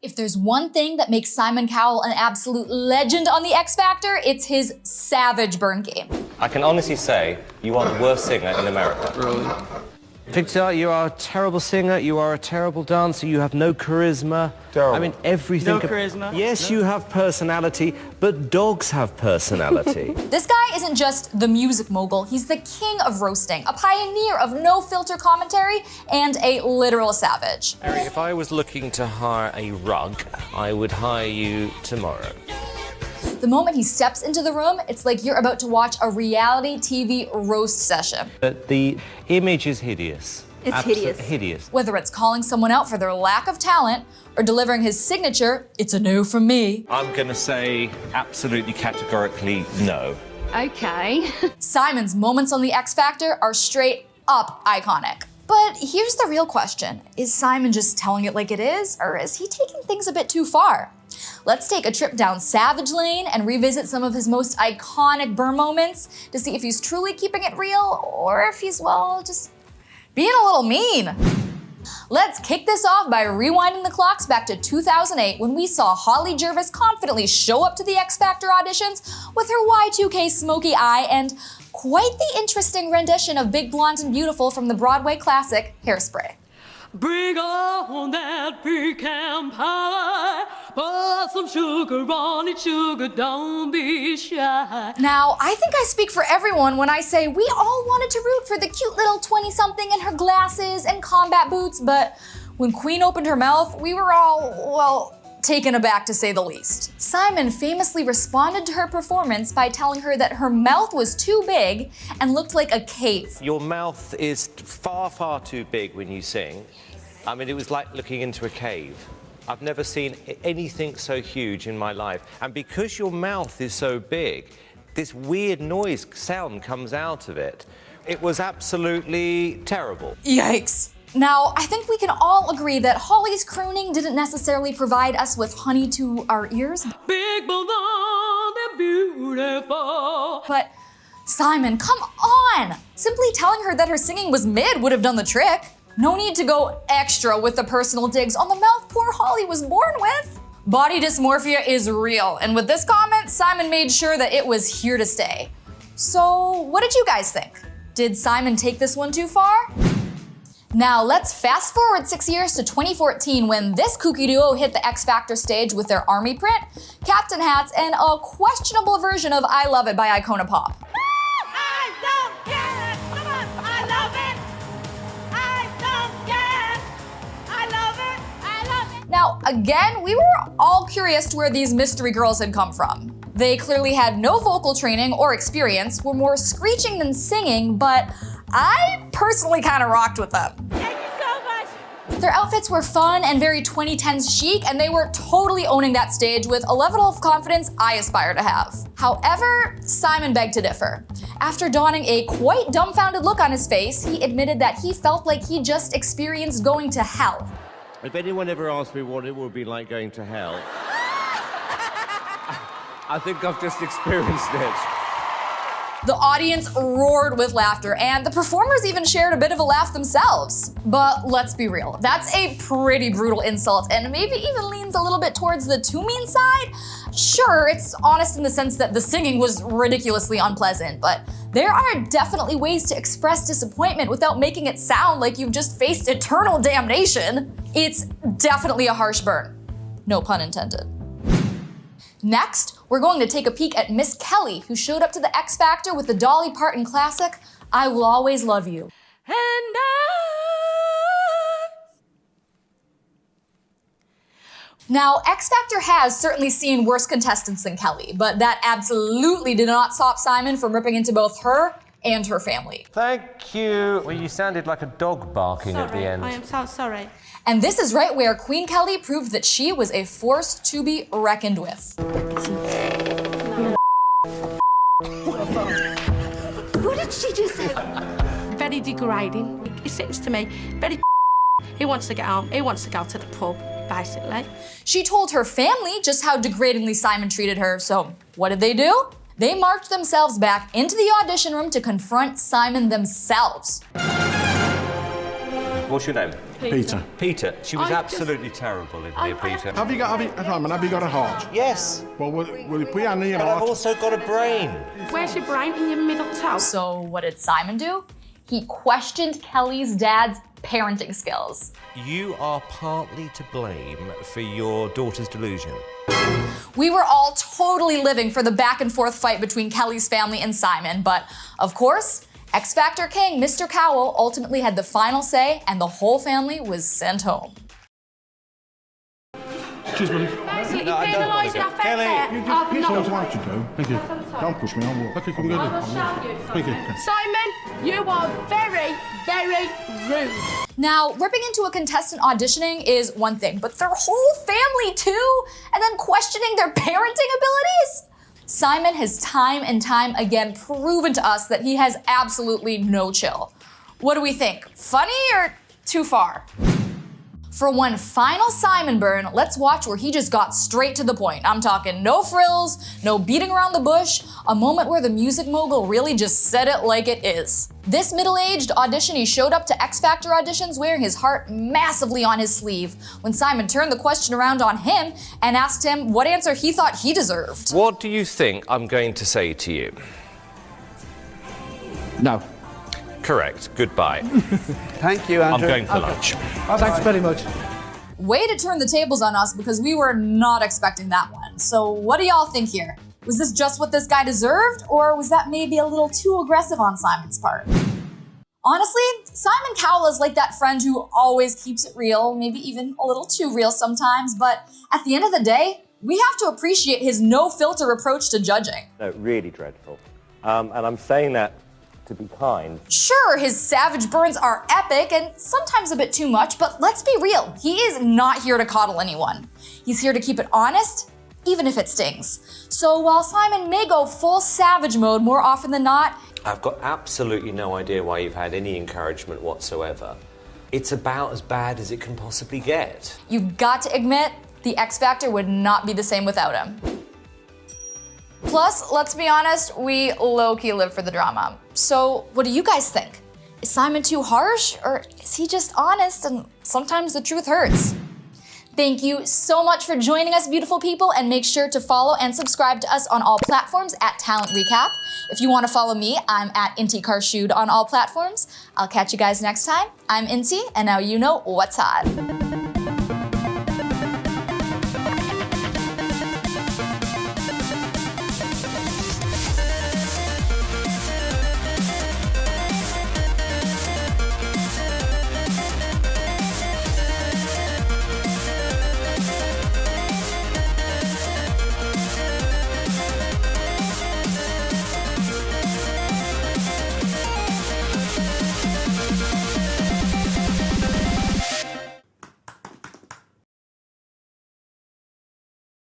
If there's one thing that makes Simon Cowell an absolute legend on the X Factor, it's his savage burn game. I can honestly say you are the worst singer in America. Really? Victor, you are a terrible singer, you are a terrible dancer, you have no charisma. Terrible. I mean, everything... No charisma? Yes, you have personality, but dogs have personality. This guy isn't just the music mogul, he's the king of roasting, a pioneer of no-filter commentary, and a literal savage. If I was looking to hire a rug, I would hire you tomorrow. The moment he steps into the room, it's like you're about to watch a reality TV roast session. But the image is hideous. It's hideous. Hideous. Whether it's calling someone out for their lack of talent or delivering his signature, "It's a no from me." I'm gonna say absolutely categorically no. Okay. Simon's moments on the X Factor are straight up iconic. But here's the real question. Is Simon just telling it like it is, or is he taking things a bit too far? Let's take a trip down Savage Lane and revisit some of his most iconic burn moments to see if he's truly keeping it real or if he's, well, just being a little mean. Let's kick this off by rewinding the clocks back to 2008 when we saw Holly Jervis confidently show up to the X Factor auditions with her Y2K smoky eye and quite the interesting rendition of Big Blonde and Beautiful from the Broadway classic Hairspray. Bring on that pecan pie, put some sugar on it, sugar, don't be shy. Now, I think I speak for everyone when I say we all wanted to root for the cute little 20-something in her glasses and combat boots, but when Queen opened her mouth, we were all, well, taken aback to say the least. Simon famously responded to her performance by telling her that her mouth was too big and looked like a cave. Your mouth is far, far too big when you sing. I mean, it was like looking into a cave. I've never seen anything so huge in my life. And because your mouth is so big, this weird sound comes out of it. It was absolutely terrible. Yikes. Now, I think we can all agree that Holly's crooning didn't necessarily provide us with honey to our ears. Big blonde and beautiful. But Simon, come on! Simply telling her that her singing was mid would have done the trick. No need to go extra with the personal digs on the mouth poor Holly was born with. Body dysmorphia is real, and with this comment, Simon made sure that it was here to stay. So, what did you guys think? Did Simon take this one too far? Now let's fast forward 6 years to 2014 when this kooky duo hit the X Factor stage with their army print, captain hats, and a questionable version of I Love It by Icona Pop. I don't care. Come on, I love it. I don't care. I love it. I love it. Now, again, we were all curious to where these mystery girls had come from. They clearly had no vocal training or experience, were more screeching than singing, but I personally kind of rocked with them. Thank you so much. Their outfits were fun and very 2010s chic, and they were totally owning that stage with a level of confidence I aspire to have. However, Simon begged to differ. After donning a quite dumbfounded look on his face, he admitted that he felt like he just experienced going to hell. If anyone ever asked me what it would be like going to hell, I think I've just experienced it. The audience roared with laughter, and the performers even shared a bit of a laugh themselves. But let's be real, that's a pretty brutal insult, and maybe even leans a little bit towards the too mean side. Sure, it's honest in the sense that the singing was ridiculously unpleasant, but there are definitely ways to express disappointment without making it sound like you've just faced eternal damnation. It's definitely a harsh burn. No pun intended. Next, we're going to take a peek at Miss Kelly, who showed up to the X Factor with the Dolly Parton classic, I Will Always Love You. And Now, X Factor has certainly seen worse contestants than Kelly, but that absolutely did not stop Simon from ripping into both her and her family. Thank you. Well, you sounded like a dog barking at the end. I am so sorry. And this is right where Queen Kelly proved that she was a force to be reckoned with. What did she just say? Very degrading. It seems to me very. He wants to get home. He wants to go to the pub, basically. She told her family just how degradingly Simon treated her, so what did they do? They marched themselves back into the audition room to confront Simon themselves. What's your name? Peter. Peter, she was I absolutely terrible in here, Peter. Have you got a heart? Yes, Well, we'll put on your but I've heart. also got a brain. Where's your brain in your middle toe? So what did Simon do? He questioned Kelly's dad's parenting skills. You are partly to blame for your daughter's delusion. We were all totally living for the back and forth fight between Kelly's family and Simon, but of course, X Factor King Mr. Cowell ultimately had the final say and the whole family was sent home. Excuse me. Basically, No, I don't wanna penalised go. our fair Kelly, share You of just piss not- what I want to do. Thank you. Don't push me. I will. Okay, come I on. will show you. Thank you. Simon, you are very, very rude. Now, ripping into a contestant auditioning is one thing, but their whole family too, and then questioning their parenting abilities? Simon has time and time again proven to us that he has absolutely no chill. What do we think? Funny or too far? For one final Simon burn, let's watch where he just got straight to the point. I'm talking no frills, no beating around the bush, a moment where the music mogul really just said it like it is. This middle-aged auditionee showed up to X Factor auditions wearing his heart massively on his sleeve when Simon turned the question around on him and asked him what answer he thought he deserved. What do you think I'm going to say to you? No. Correct. Goodbye. Thank you, I'm Andrew. going for lunch. Thanks very much. Way to turn the tables on us because we were not expecting that one. So what do y'all think here? Was this just what this guy deserved, or was that maybe a little too aggressive on Simon's part? Honestly, Simon Cowell is like that friend who always keeps it real, maybe even a little too real sometimes, but at the end of the day, we have to appreciate his no-filter approach to judging. No, really dreadful. And I'm saying that to be kind. Sure, his savage burns are epic and sometimes a bit too much, but let's be real, he is not here to coddle anyone. He's here to keep it honest, even if it stings. So while Simon may go full savage mode more often than not, I've got absolutely no idea why you've had any encouragement whatsoever. It's about as bad as it can possibly get. you've got to admit, the X Factor would not be the same without him. Plus, let's be honest, we low-key live for the drama. So what do you guys think? Is Simon too harsh, or is he just honest and sometimes the truth hurts? Thank you so much for joining us, beautiful people, and make sure to follow and subscribe to us on all platforms at Talent Recap. If you want to follow me, I'm at Inti Karshood on all platforms. I'll catch you guys next time. I'm Inti, and now you know what's hot.